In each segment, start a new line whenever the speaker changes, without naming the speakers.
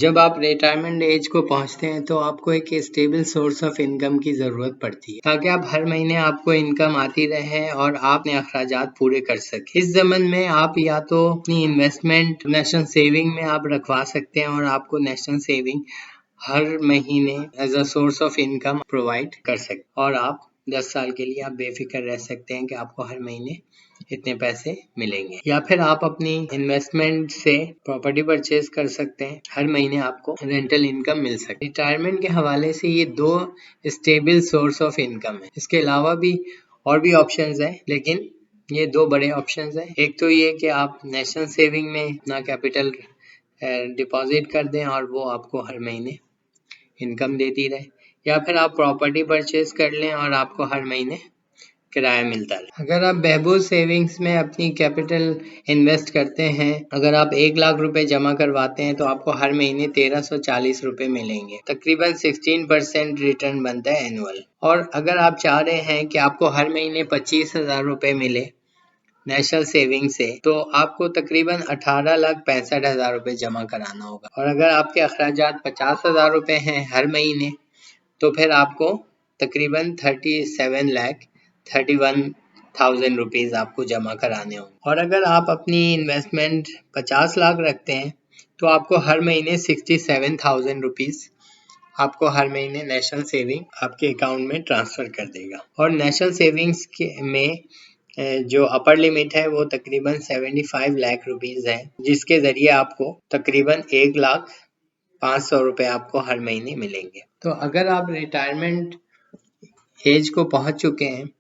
जब आप retirement age को पहुंचते हैं तो आपको एक स्टेबल सोर्स ऑफ इनकम की ज़रूरत पड़ती है ताकि आप हर महीने आपको इनकम आती रहे और आप अपने अखराजात पूरे कर सकें। इस ज़मन में आप या तो अपनी इन्वेस्टमेंट नेशनल सेविंग में आप रखवा सकते हैं और आपको नेशनल सेविंग हर महीने as a source of income provide कर सकते और आप 10 साल के लिए आप बेफिक्र रह सकते हैं कि आपको हर महीने इतने पैसे मिलेंगे। या फिर आप अपनी इन्वेस्टमेंट से प्रॉपर्टी परचेज कर सकते हैं, हर महीने आपको रेंटल इनकम मिल सकती है। रिटायरमेंट के हवाले से ये दो स्टेबल सोर्स ऑफ इनकम है। इसके अलावा भी और भी ऑप्शंस हैं, लेकिन ये दो बड़े ऑप्शंस हैं। एक तो ये कि आप नेशनल सेविंग में अपना कैपिटल डिपॉजिट कर दें और वो आपको हर महीने इनकम देती रहे, या फिर आप प्रॉपर्टी परचेज कर लें और आपको हर महीने किराया मिलता रहे। अगर आप बहबूद सेविंग्स में अपनी कैपिटल इन्वेस्ट करते हैं, अगर आप 1 लाख रुपए जमा करवाते हैं तो आपको हर महीने 1340 रुपए मिलेंगे, तकरीबन 16% रिटर्न बनता है एनुअल। और अगर आप चाह रहे हैं कि आपको हर महीने 25,000 रुपए मिले नेशनल सेविंग से, तो आपको तकरीबन 18,65,000 रुपए जमा कराना होगा। और अगर आपके अखराजात 50,000 रुपए हैं हर महीने, तो फिर आपको तकरीबन 31,31,000 रुपीज़ आपको जमा कराने होंगे। और अगर आप अपनी इन्वेस्टमेंट 50 लाख रखते हैं तो आपको हर महीने 67,000 रुपीज़ आपको हर महीने नेशनल सेविंग आपके अकाउंट में ट्रांसफ़र कर देगा। और नेशनल सेविंग्स के में जो अपर लिमिट है वो तकरीबन 75 लाख रुपीज़ है, जिसके ज़रिए आपको तकरीबन 1,05,000 रुपये आपको हर महीने मिलेंगे। तो अगर आप रिटायरमेंट एज को पहुंच चुके हैं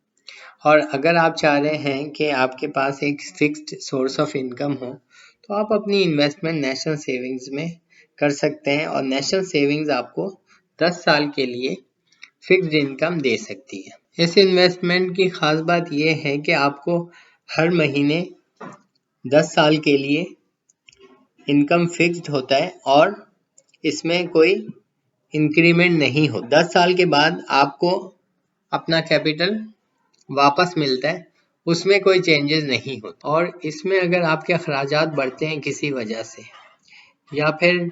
और अगर आप चाह रहे हैं कि आपके पास एक फिक्स्ड सोर्स ऑफ इनकम हो, तो आप अपनी इन्वेस्टमेंट नेशनल सेविंग्स में कर सकते हैं और नेशनल सेविंग्स आपको 10 साल के लिए फिक्स्ड इनकम दे सकती है। इस इन्वेस्टमेंट की ख़ास बात यह है कि आपको हर महीने 10 साल के लिए इनकम फिक्स्ड होता है और इसमें कोई इंक्रीमेंट नहीं हो। 10 साल के बाद आपको अपना कैपिटल वापस मिलता है, उसमें कोई चेंजेस नहीं होते। और इसमें अगर आपके अखराजात बढ़ते हैं किसी वजह से या फिर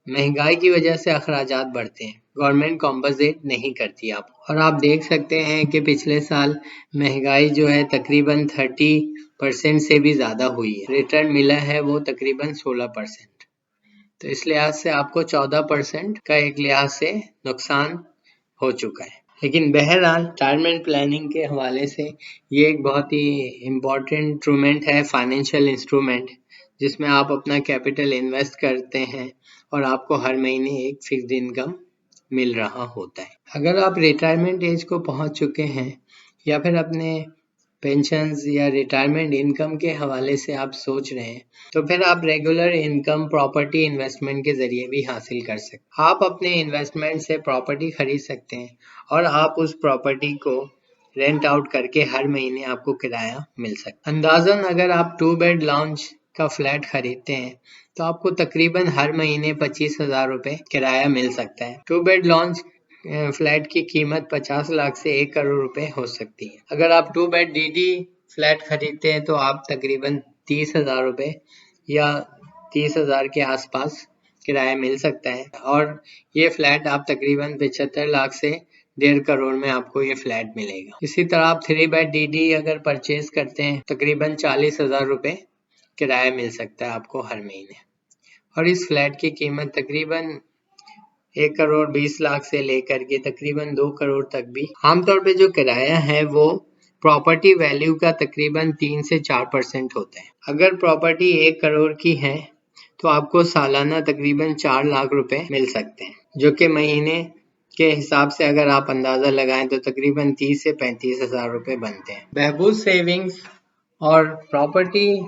महंगाई की वजह से अखराजात बढ़ते हैं, गवर्नमेंट कॉम्पनसेट नहीं करती आप। और आप देख सकते हैं कि पिछले साल महंगाई जो है तकरीबन 30% से भी ज़्यादा हुई है, रिटर्न मिला है वो तकरीबन 16%। तो इस लिहाज से आपको 14% का एक लिहाज से नुकसान हो चुका है। लेकिन बहरहाल रिटायरमेंट प्लानिंग के हवाले से ये एक बहुत ही इम्पॉर्टेंट इंस्ट्रूमेंट है, फाइनेंशियल इंस्ट्रूमेंट, जिसमें आप अपना कैपिटल इन्वेस्ट करते हैं और आपको हर महीने एक फिक्स्ड इनकम मिल रहा होता है। अगर आप रिटायरमेंट एज को पहुंच चुके हैं या फिर अपने पेंशन्स या रिटायरमेंट इनकम के हवाले से आप सोच रहे हैं, तो फिर आप रेगुलर इनकम प्रॉपर्टी इन्वेस्टमेंट के ज़रिए भी हासिल कर सकते हैं। आप अपने इन्वेस्टमेंट से प्रॉपर्टी खरीद सकते हैं और आप उस प्रॉपर्टी को रेंट आउट करके हर महीने आपको किराया मिल सकता है। अंदाज़न अगर आप 2 बेड लॉन्च का फ्लैट खरीदते हैं तो आपको तकरीबन हर महीने 25,000 रुपये किराया मिल सकता है। 2 बेड लॉन्च फ्लैट की कीमत 50 लाख से 1 करोड़ रुपए हो सकती है। अगर आप 2 बेड डीडी फ्लैट खरीदते हैं तो आप तकरीबन 30,000 रुपये या 30,000 के आसपास किराया मिल सकता है और ये फ्लैट आप तकरीबन 75 लाख से 1.5 करोड़ में आपको ये फ्लैट मिलेगा। इसी तरह आप 3 बेड डीडी अगर परचेज करते हैं तकरीबन 40,000 रुपये किराया मिल सकता है आपको हर महीने। और इस फ्लैट की कीमत तकरीबन 1 करोड़ 20 लाख से लेकर के तकरीबन 2 करोड़ तक भी। आमतौर पे जो किराया है वो प्रॉपर्टी वैल्यू का तकरीबन 3 से 4% होता है। अगर प्रॉपर्टी 1 करोड़ की है तो आपको सालाना तकरीबन 4 लाख रुपए मिल सकते हैं, जो कि महीने के हिसाब से अगर आप अंदाज़ा लगाएं तो तकरीबन 30 से 35,000 रुपए बनते हैं। बहबूद सेविंग्स और प्रॉपर्टी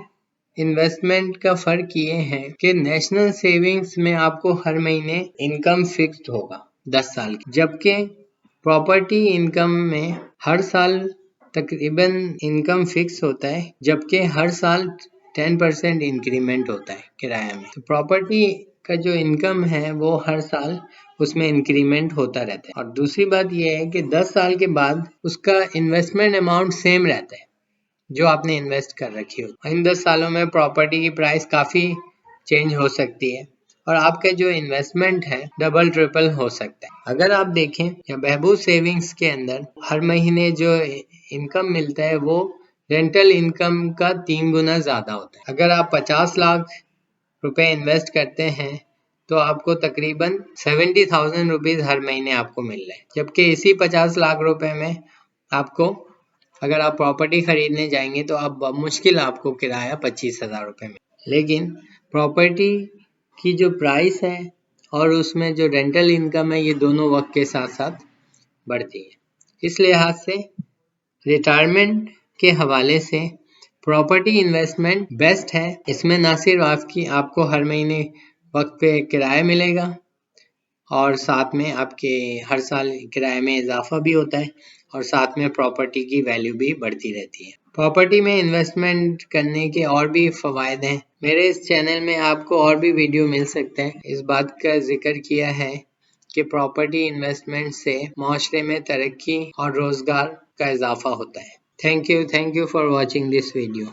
इन्वेस्टमेंट का फ़र्क ये है कि नेशनल सेविंग्स में आपको हर महीने इनकम फिक्स्ड होगा 10 साल की, जबकि प्रॉपर्टी इनकम में हर साल तकरीबन इनकम फिक्स होता है, जबकि हर साल 10% इंक्रीमेंट होता है किराया में। तो प्रॉपर्टी का जो इनकम है वो हर साल उसमें इंक्रीमेंट होता रहता है। और दूसरी बात यह है कि 10 साल के बाद उसका इन्वेस्टमेंट अमाउंट सेम रहता है जो आपने इन्वेस्ट कर रखी हो। इन 10 सालों में प्रॉपर्टी की प्राइस काफ़ी चेंज हो सकती है और आपका जो इन्वेस्टमेंट है डबल ट्रिपल हो सकता है। अगर आप देखें या बहबूद सेविंग्स के अंदर हर महीने जो इनकम मिलता है वो रेंटल इनकम का 3 गुना ज्यादा होता है। अगर आप 50 लाख रुपए इन्वेस्ट करते हैं तो आपको तकरीबन 70,000 रुपीज हर महीने आपको मिल रहे हैं, जबकि इसी 50 लाख रुपए में आपको अगर आप प्रॉपर्टी खरीदने जाएंगे तो आप मुश्किल आपको किराया 25,000 रुपए में। लेकिन प्रॉपर्टी की जो प्राइस है और उसमें जो रेंटल इनकम है ये दोनों वक्त के साथ साथ बढ़ती है। इस लिहाज से रिटायरमेंट के हवाले से प्रॉपर्टी इन्वेस्टमेंट बेस्ट है। इसमें ना सिर्फ आपको हर महीने वक्त पे किराया मिलेगा और साथ में आपके हर साल किराए में इजाफा भी होता है और साथ में प्रॉपर्टी की वैल्यू भी बढ़ती रहती है। प्रॉपर्टी में इन्वेस्टमेंट करने के और भी फ़वायद हैं। मेरे इस चैनल में आपको और भी वीडियो मिल सकते हैं। इस बात का जिक्र किया है कि प्रॉपर्टी इन्वेस्टमेंट से माशरे में तरक्की और रोजगार का इजाफा होता है। Thank you for watching this video.